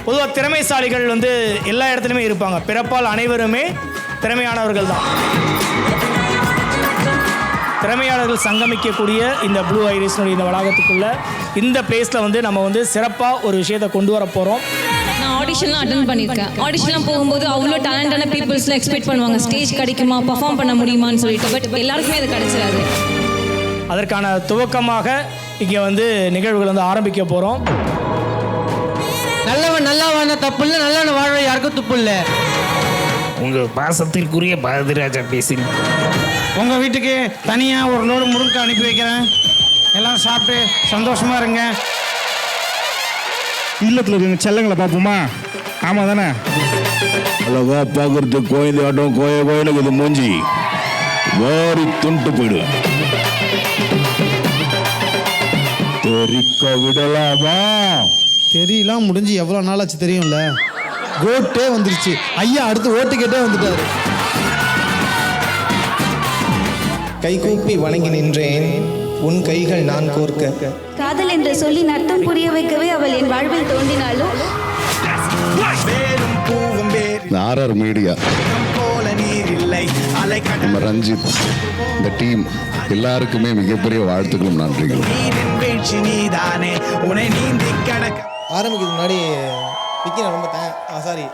பொதுவாக திறமைசாலிகள் எல்லா இடத்துலையுமே இருப்பாங்க. பிறப்பால் அனைவருமே திறமையானவர்கள் தான். திறமையாளர்கள் சங்கமிக்கக்கூடிய இந்த ப்ளூ ஐரிஸ்னுடைய இந்த வளாகத்துக்குள்ள இந்த பிளேஸில் நம்ம சிறப்பாக ஒரு விஷயத்தை கொண்டு வர போகிறோம். நான் ஆடிஷன்லாம் அட்டன் பண்ணியிருக்கேன். ஆடிஷன்லாம் போகும்போது அவ்வளோ டேலண்டான பீப்புள்ஸ்லாம் எக்ஸ்பெக்ட் பண்ணுவாங்க, ஸ்டேஜ் கிடைக்குமா, பர்ஃபார்ம் பண்ண முடியுமான்னு சொல்லிட்டு. பட் எல்லாருக்குமே அது கிடைச்சிடாது. அதற்கான துவக்கமாக இங்கே நிகழ்வுகள் ஆரம்பிக்க போகிறோம். நல்லவன் நல்லா வாழ தப்பு இல்லை, நல்லவன் வாழ யாருக்கும் துப்பு இல்லை. உங்கள் பாசத்திற்குரிய பாரதிராஜா பேசுகிறேன். உங்கள் வீட்டுக்கு தனியாக ஒரு லோடு முருங்கை அனுப்பி வைக்கிறேன். எல்லாம் சாப்பிட்டு சந்தோஷமாக இருங்க. இல்லத்தில் இருக்க செல்லங்களை பார்ப்போமா? ஆமாம் தானே? அழகா பார்க்கறது கோயில் ஆட்டம் கோயிலுக்கு இது மூஞ்சி வாரி துண்டு போயிடு. தெரிக்க விடலாமா? தெரியலாம் முடிஞ்சு எவ்வளோ நாளாச்சு தெரியும்ல. கோட்டே வந்துருச்சு. ஐயா அடுத்து ஓட்டு கேட்டே வந்துட்டாரு. கைகூப்பி வணங்கி நின்றேன், உன் கைகள் நான் கோர்க்க. காதல் என்று சொல்லி நட்டம் புரிய வைக்கவே அவள் என் வாழ்வில் தோன்றினாலும் ஆர்ஆர் மீடியா, நம்ம ரஞ்சித், இந்த டீம் எல்லாருக்குமே மிகப்பெரிய வாழ்த்துக்களும் நன்றிகளும். ஆரம்பிக்கிறதுக்கு முன்னாடி விக்கி நான் ரொம்ப சாரி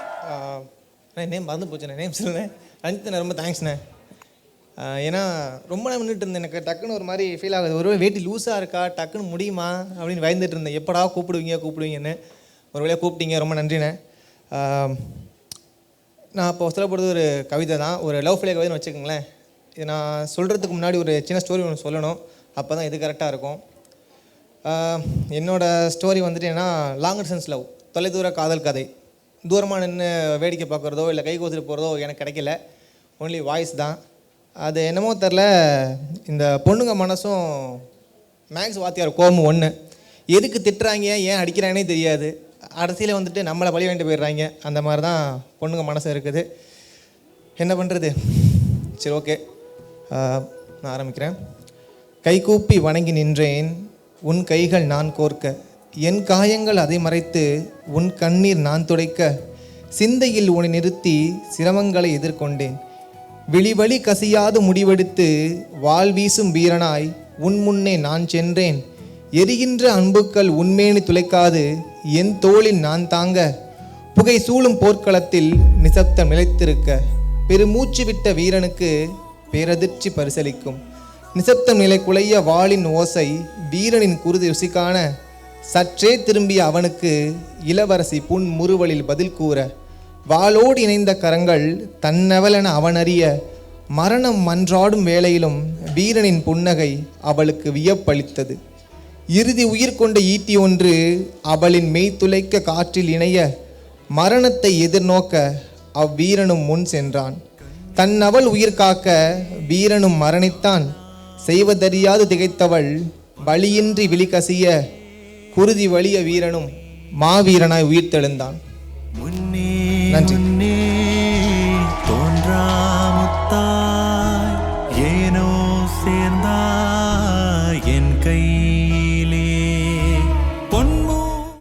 நேம் மறந்து போச்சுண்ணே. நேம் சொல்லுண்ணே. ரஞ்சித் நான் ரொம்ப தேங்க்ஸ்ண்ணே. ஏன்னா ரொம்ப நேரம் நின்றுட்டு இருந்தேன். எனக்கு டக்குன்னு ஒரு மாதிரி ஃபீல் ஆகுது. ஒரு வேட்டி லூஸாக இருக்கா, டக்குன்னு முடியுமா அப்படின்னு பயந்துட்டு இருந்தேன். எப்படா கூப்பிடுவீங்கன்னு. ஒரு வேளையாக கூப்பிட்டீங்க, ரொம்ப நன்றிண்ணே. நான் இப்போ சொல்லப்படுறது ஒரு கவிதை தான், ஒரு லவ் ஃபெயிலியர் கவிதைன்னு வச்சுக்கோங்களேன். இது நான் சொல்கிறதுக்கு முன்னாடி ஒரு சின்ன ஸ்டோரி ஒன்று சொல்லணும். அப்போ தான் இது கரெக்டாக இருக்கும். என்னோடய ஸ்டோரி என்னன்னா லாங் டிஸ்டன்ஸ் லவ், தொலைதூர காதல் கதை. தூரமாக நின்று வேடிக்கை பார்க்குறதோ இல்லை கை கோத்துட்டு போகிறதோ எனக்கு கிடைக்கல. ஒன்லி வாய்ஸ் தான். அது என்னமோ தெரில, இந்த பொண்ணுங்க மனசும் மேக்ஸ் வாத்தியார் கோபம் ஒன்று. எதுக்கு திட்டுறாங்க, ஏன் அடிக்கிறாங்கன்னே தெரியாது. அரசியல் நம்மளை பழி வேண்டி போயிடுறாங்க. அந்த மாதிரி தான் பொண்ணுங்க மனசு இருக்குது. என்ன பண்ணுறது? சரி, ஓகே, நான் ஆரம்பிக்கிறேன். கைகூப்பி வணங்கி நின்றேன், உன் கைகள் நான் கோர்க்க. என் காயங்கள் அதை மறைத்து உன் கண்ணீர் நான் துடைக்க. சிந்தையில் உன்னை நிறுத்தி சிரமங்களை எதிர்கொண்டேன். விழிவழி கசியாது முடிவெடுத்து வாழ்வீசும் வீரனாய் உன் முன்னே நான் சென்றேன். எரிகின்ற அன்புக்கள் உன்மேனி துளைக்காது என் தோளில் நான் தாங்க. புகை சூழும் போர்க்களத்தில் நிசப்தம் நிலைத்திருக்க. பெருமூச்சு விட்ட வீரனுக்கு பேரதிர்ச்சி பரிசளிக்கும். நிசப்தம் நிலை குலைய வாளின் ஓசை வீரனின் குருதி ருசிக்கான. சற்றே திரும்பிய அவனுக்கு இளவரசி புன் முறுவலில் பதில் கூற. வாளோடு இணைந்த கரங்கள் தன்னவளென அவனறிய. மரணம் மன்றாடும் வேளையிலும் வீரனின் புன்னகை அவளுக்கு வியப்பளித்தது. இறுதி உயிர் கொண்ட ஈட்டி ஒன்று அவளின் மெய்த்துளைக்க காற்றில் இணைய. மரணத்தை எதிர்நோக்க அவ்வீரனும் முன் சென்றான். தன்னவள் உயிர் காக்க வீரனும் மரணித்தான். செய்வதறியாது திகைத்தவள் வழியின்றி விழிகசிய. குருதி வலிய வீரனும் மாவீரனாய் உயிர் தெழுந்தான். நன்றி.